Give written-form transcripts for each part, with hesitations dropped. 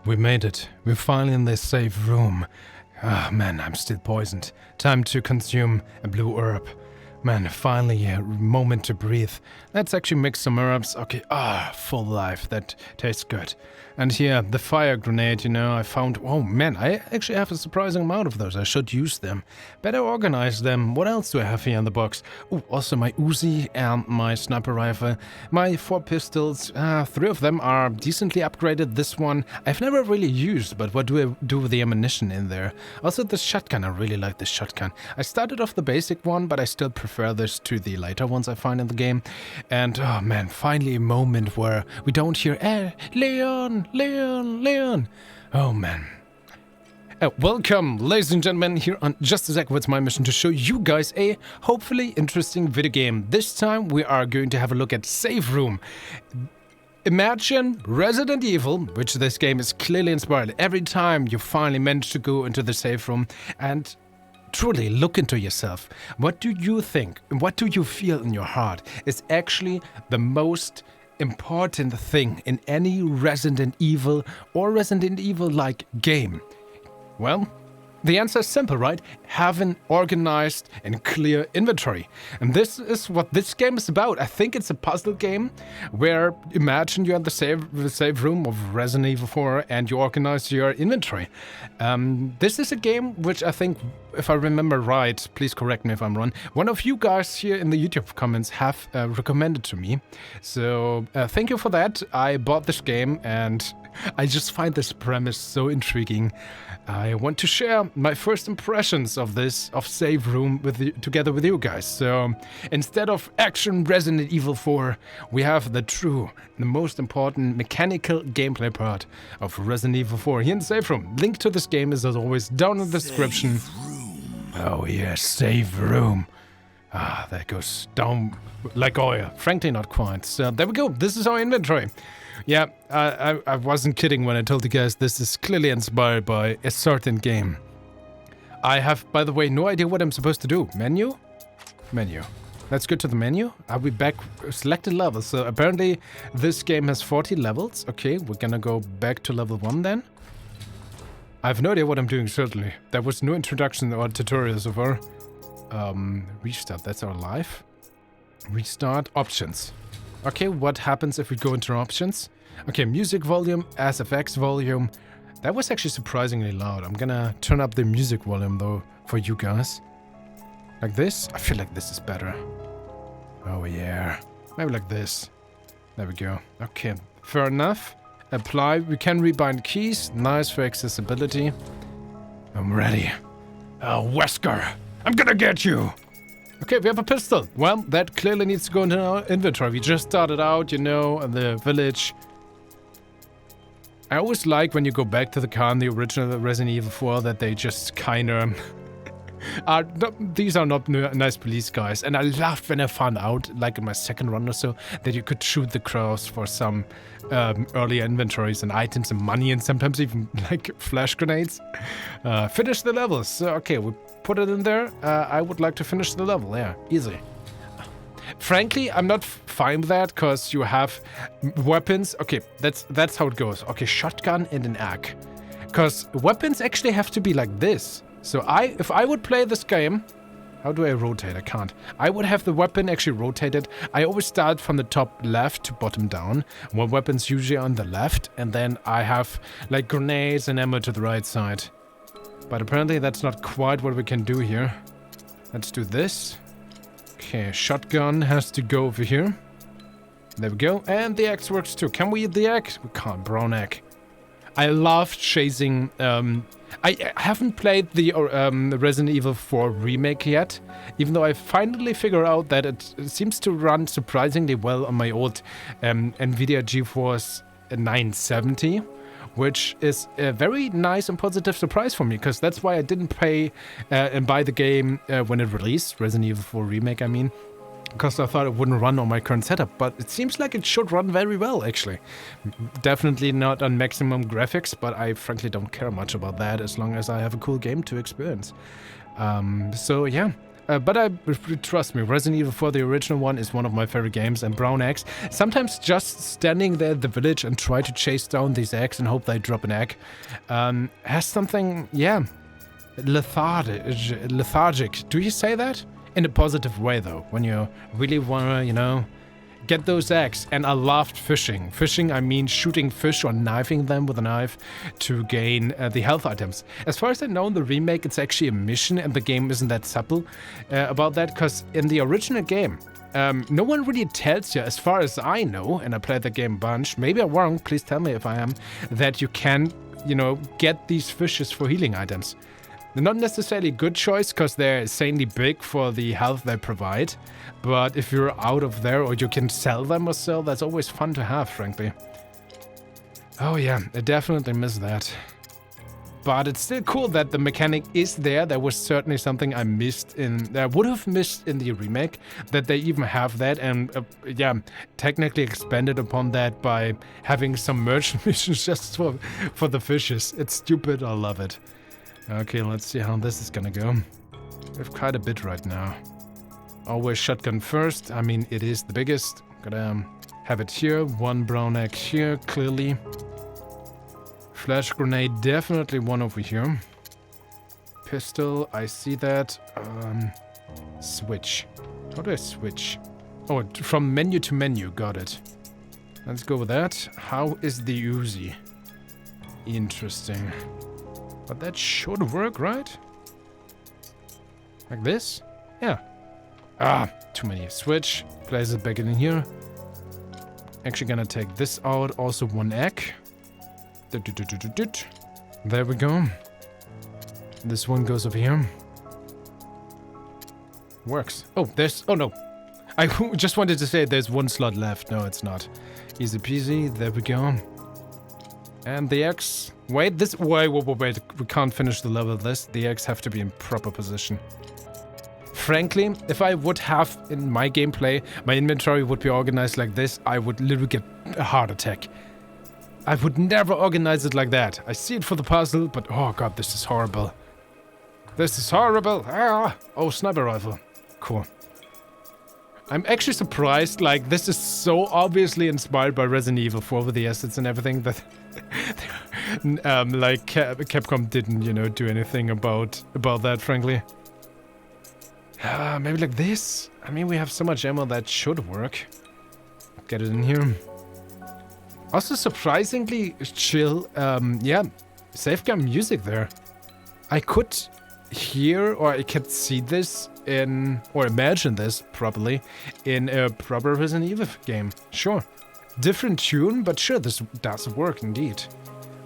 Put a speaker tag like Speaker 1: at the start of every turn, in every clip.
Speaker 1: We made it. We're finally in the safe room. Ah, man, I'm still poisoned. Time to consume a blue herb. Man, finally a moment to breathe. Let's actually mix some herbs. Okay, full life. That tastes good. And here, the fire grenade, you know, I found... Oh, man, I actually have a surprising amount of those. I should use them. Better organize them. What else do I have here in the box? Oh, also my Uzi and my sniper rifle. My 4 pistols. 3 of them are decently upgraded. This one I've never really used, but what do I do with the ammunition in there? Also, the shotgun. I really like this shotgun. I started off the basic one, but I still prefer this to the later ones I find in the game. And, oh man, finally a moment where we don't hear, Leon! Oh man. Welcome, ladies and gentlemen, here on JustDaZack. It's my mission to show you guys a hopefully interesting video game. This time we are going to have a look at Safe Room. Imagine Resident Evil, which this game is clearly inspired. Every time you finally manage to go into the safe room and truly look into yourself. What do you think? What do you feel in your heart is actually the most important thing in any Resident Evil or Resident Evil-like game? Well, the answer is simple, right? Have an organized and clear inventory. And this is what this game is about. I think it's a puzzle game where imagine you're in the safe room of Resident Evil 4 and you organize your inventory. This is a game which I think, if I remember right, please correct me if I'm wrong, one of you guys here in the YouTube comments have recommended to me. So thank you for that. I bought this game and I just find this premise so intriguing. I want to share my first impressions of this, of Safe Room, together with you guys. So, instead of action Resident Evil 4, we have the most important mechanical gameplay part of Resident Evil 4 here in Safe Room. Link to this game is as always down in the description. Oh yes, Safe Room. That goes down like oil. Frankly, not quite. So, there we go. This is our inventory. Yeah, I wasn't kidding when I told you guys this is clearly inspired by a certain game. I have, by the way, no idea what I'm supposed to do. Menu? Menu. Let's go to the menu. I'll be back. Selected levels. So apparently this game has 40 levels. Okay, we're gonna go back to level 1 then. I have no idea what I'm doing, certainly. There was no introduction or tutorial so far. Restart, that's our life. Restart, options. Okay, what happens if we go into options? Okay, music volume, SFX volume. That was actually surprisingly loud. I'm gonna turn up the music volume though for you guys. Like this? I feel like this is better. Oh yeah. Maybe like this. There we go. Okay, fair enough. Apply. We can rebind keys. Nice for accessibility. I'm ready. Wesker, I'm gonna get you! Okay, we have a pistol. Well, that clearly needs to go into our inventory. We just started out, you know, in the village. I always like when you go back to the car in the original Resident Evil 4 that they just kinda... these are not nice police guys. And I laughed when I found out, like in my second run or so, that you could shoot the crows for some earlier inventories and items and money and sometimes even like flash grenades. Finish the levels. So, okay, we put it in there. I would like to finish the level. Yeah, easy. Frankly, I'm not fine with that because you have weapons. Okay, that's how it goes. Okay, shotgun and an AK. Because weapons actually have to be like this. So if I would play this game, how do I rotate? I can't. I would have the weapon actually rotated. I always start from the top left to bottom down. One weapon's usually on the left, and then I have like grenades and ammo to the right side. But apparently that's not quite what we can do here. Let's do this. Okay, shotgun has to go over here. There we go. And the axe works too. Can we eat the axe? We can't. Brown egg. I love chasing... I haven't played the Resident Evil 4 remake yet, even though I finally figured out that it seems to run surprisingly well on my old NVIDIA GeForce 970, which is a very nice and positive surprise for me, because that's why I didn't pay and buy the game when it released, Resident Evil 4 remake, I mean. Because I thought it wouldn't run on my current setup, but it seems like it should run very well, actually. Definitely not on maximum graphics, but I frankly don't care much about that as long as I have a cool game to experience. So yeah, But trust me, Resident Evil 4, the original one, is one of my favorite games, and brown eggs. Sometimes just standing there at the village and try to chase down these eggs and hope they drop an egg has something, yeah, lethargic. Do you say that? In a positive way, though, when you really wanna, you know, get those eggs. And I loved fishing. Fishing, I mean shooting fish or knifing them with a knife to gain the health items. As far as I know, in the remake, it's actually a mission, and the game isn't that subtle about that, because in the original game, no one really tells you, as far as I know, and I played the game a bunch, maybe I'm wrong, please tell me if I am, that you can, you know, get these fishes for healing items. They're not necessarily a good choice because they're insanely big for the health they provide. But if you're out of there or you can sell them or so, that's always fun to have, frankly. Oh yeah, I definitely miss that. But it's still cool that the mechanic is there. That was certainly something I missed that I would have missed in the remake. That they even have that, and yeah, technically expanded upon that by having some merchant missions just for the fishes. It's stupid, I love it. Okay, let's see how this is gonna go. We have quite a bit right now. Always shotgun first. I mean, it is the biggest. Gotta have it here. One brown egg here, clearly. Flash grenade, definitely one over here. Pistol, I see that. Switch. How do I switch? Oh, from menu to menu, got it. Let's go with that. How is the Uzi? Interesting. But that should work, right? Like this? Yeah. Ah, too many. Switch. Place it back in here. Actually gonna take this out. Also one egg. There we go. This one goes over here. Works. Oh, there's... Oh, no. I just wanted to say there's one slot left. No, it's not. Easy peasy. There we go. And the eggs... Wait, this... Wait. We can't finish the level of this. The eggs have to be in proper position. Frankly, if I would have in my gameplay, my inventory would be organized like this, I would literally get a heart attack. I would never organize it like that. I see it for the puzzle, but oh god, this is horrible. This is horrible. Ah! Oh, sniper rifle. Cool. I'm actually surprised, like, this is so obviously inspired by Resident Evil 4 with the assets and everything that... like, Capcom didn't, you know, do anything about that, frankly. Maybe like this? I mean, we have so much ammo that should work. Get it in here. Also surprisingly chill, yeah, safeguard music there. I could hear, or I could see this in, or imagine this properly, in a proper Resident Evil game. Sure. Different tune, but sure, this does work indeed.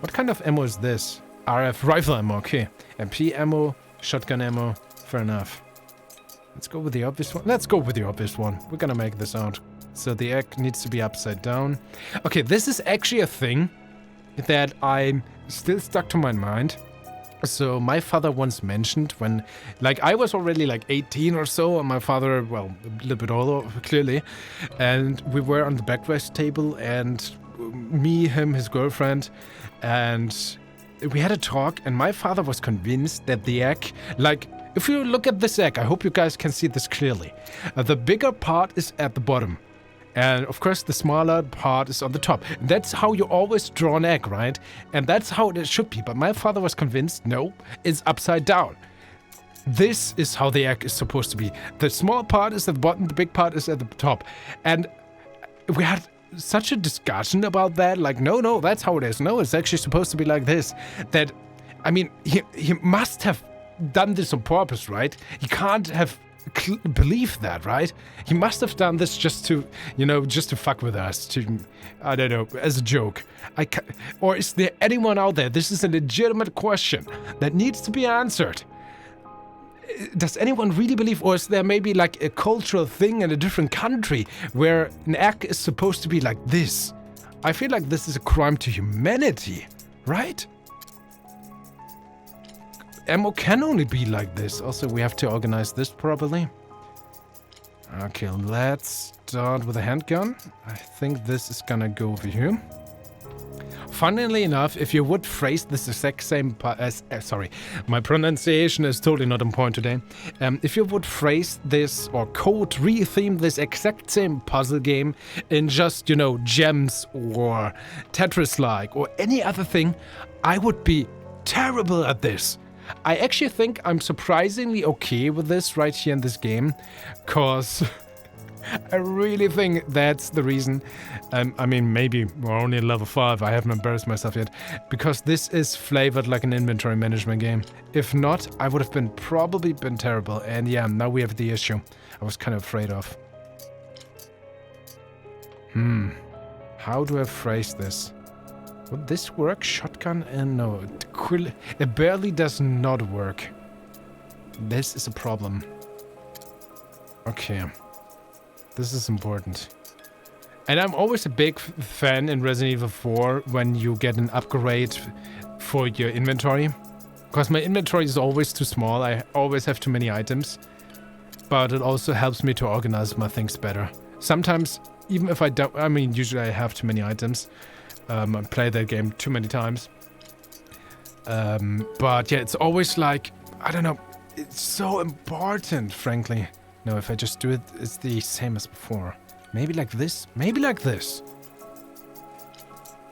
Speaker 1: What kind of ammo is this? RF rifle ammo, okay. MP ammo, shotgun ammo, fair enough. Let's go with the obvious one. Let's go with the obvious one. We're gonna make this out. So the egg needs to be upside down. Okay, this is actually a thing that I'm still stuck to my mind. So my father once mentioned when, like, I was already like 18 or so, and my father, well, a little bit older, clearly. And we were on the breakfast table, and me, him, his girlfriend, and we had a talk, and my father was convinced that the egg, like, if you look at this egg, I hope you guys can see this clearly. The bigger part is at the bottom. And of course, the smaller part is on the top. That's how you always draw an egg, right? And that's how it should be. But my father was convinced, no, it's upside down. This is how the egg is supposed to be. The small part is at the bottom, the big part is at the top. And we had such a discussion about that. Like, no, that's how it is. No, it's actually supposed to be like this. That, I mean, he must have done this on purpose, right? He can't have believed that, right? He must have done this just to, you know, just to fuck with us, to, I don't know, as a joke. Or is there anyone out there? This is a legitimate question that needs to be answered. Does anyone really believe, or is there maybe like a cultural thing in a different country where an egg is supposed to be like this? I feel like this is a crime to humanity, right? Ammo can only be like this. Also, we have to organize this properly. Okay, let's start with a handgun. I think this is gonna go over here. funnily enough, if you would phrase this exact same... sorry, my pronunciation is totally not on point today. If you would phrase this or retheme this exact same puzzle game in just, you know, gems or Tetris-like or any other thing, I would be terrible at this. I actually think I'm surprisingly okay with this right here in this game, because I really think that's the reason. I mean, maybe we're only at level 5, I haven't embarrassed myself yet, because this is flavored like an inventory management game. If not, I would have probably been terrible, and yeah, now we have the issue I was kind of afraid of. How do I phrase this? Would this work? Shotgun? No, it barely does not work. This is a problem. Okay. This is important. And I'm always a big fan in Resident Evil 4 when you get an upgrade for your inventory. Because my inventory is always too small. I always have too many items. But it also helps me to organize my things better. Sometimes, even if I don't... I mean, usually I have too many items. I played that game too many times. But yeah, it's always like, I don't know, it's so important, frankly. No, if I just do it, it's the same as before. Maybe like this? Maybe like this.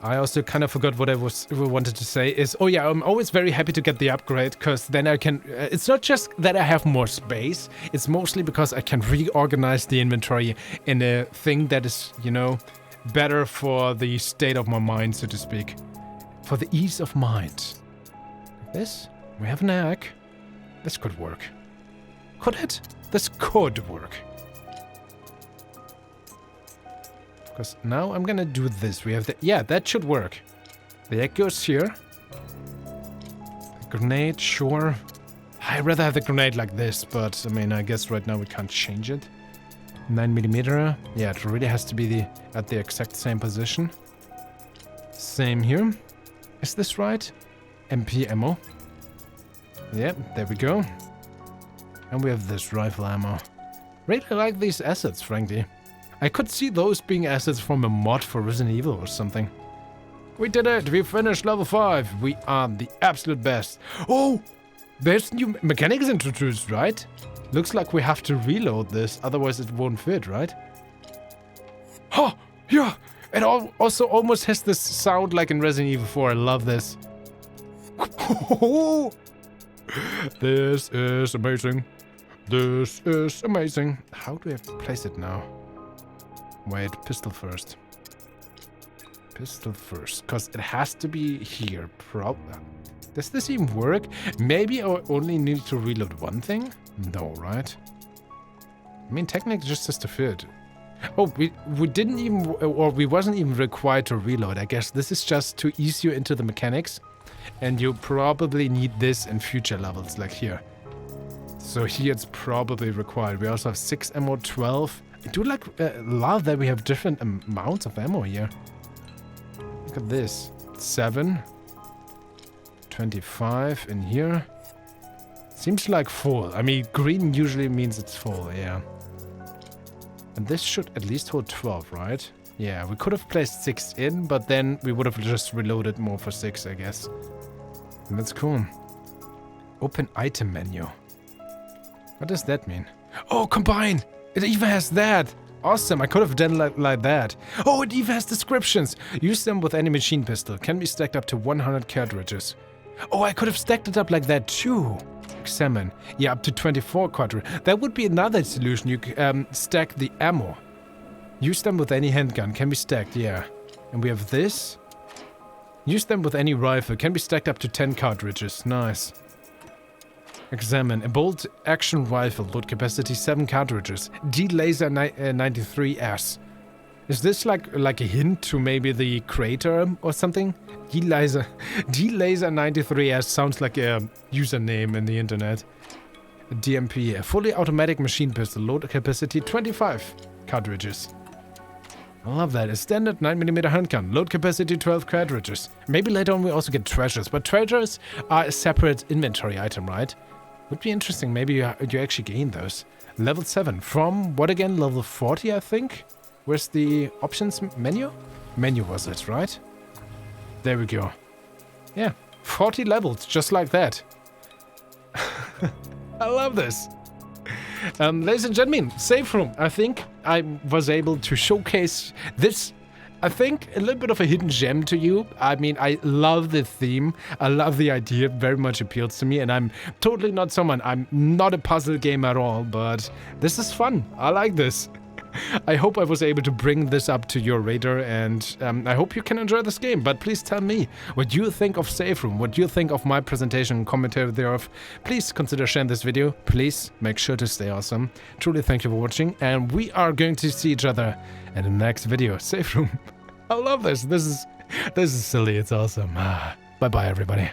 Speaker 1: I also kind of forgot what I wanted to say is, oh yeah, I'm always very happy to get the upgrade, because then I can, it's not just that I have more space, it's mostly because I can reorganize the inventory in a thing that is, you know, better for the state of my mind, so to speak. For the ease of mind. This? We have an egg. This could work. Could it? This could work. Because now I'm gonna do this. We have the... Yeah, that should work. The egg goes here. The grenade, sure. I'd rather have the grenade like this, but I mean, I guess right now we can't change it. 9mm. Yeah, it really has to be at the exact same position. Same here. Is this right? MP ammo. Yep, there we go. And we have this rifle ammo. Really like these assets, frankly. I could see those being assets from a mod for Resident Evil or something. We did it! We finished level 5! We are the absolute best. Oh! There's new mechanics introduced, right? Looks like we have to reload this, otherwise it won't fit, right? Oh! Yeah! It also almost has this sound like in Resident Evil 4. I love this. This is amazing. This is amazing. How do I place it now? Wait, pistol first. Pistol first, because it has to be here. Does this even work? Maybe I only need to reload one thing? No, right? I mean, technically just has to fit. Oh, we didn't even, or we wasn't even required to reload. I guess this is just to ease you into the mechanics. And you probably need this in future levels, like here. So here it's probably required. We also have 6 ammo, 12. I do like, love that we have different amounts of ammo here. Look at this. 7. 25 in here. Seems like full. I mean, green usually means it's full, yeah. And this should at least hold 12, right? Yeah, we could have placed 6 in, but then we would have just reloaded more for 6, I guess. And that's cool. Open item menu. What does that mean? Oh, combine! It even has that! Awesome, I could have done like that. Oh, it even has descriptions! Use them with any machine pistol. Can be stacked up to 100 cartridges. Oh, I could have stacked it up like that too. Examine. Yeah, up to 24 cartridges. That would be another solution. You stack the ammo. Use them with any handgun. Can be stacked, yeah. And we have this. Use them with any rifle. Can be stacked up to 10 cartridges. Nice. Examine. A bolt action rifle. Load capacity 7 cartridges. D-Laser 93S. Is this like a hint to maybe the creator or something? D-Laser 93S sounds like a username in the internet. DMP. A fully automatic machine pistol. Load capacity 25 cartridges. I love that. A standard 9mm handgun. Load capacity 12 cartridges. Maybe later on we also get treasures. But treasures are a separate inventory item, right? Would be interesting. Maybe you actually gain those. Level 7. From, what again? Level 40, I think? Where's the options menu? Menu was it, right? There we go. Yeah, 40 levels, just like that. I love this. Ladies and gentlemen, save room. I think I was able to showcase this, I think, a little bit of a hidden gem to you. I mean, I love the theme. I love the idea. Very much appeals to me. And I'm totally not someone. I'm not a puzzle game at all. But this is fun. I like this. I hope I was able to bring this up to your radar, and I hope you can enjoy this game. But please tell me what you think of Save Room, what you think of my presentation and commentary thereof. Please consider sharing this video. Please make sure to stay awesome. Truly thank you for watching, and we are going to see each other in the next video. Save Room. I love this. This is silly. It's awesome. Bye-bye, everybody.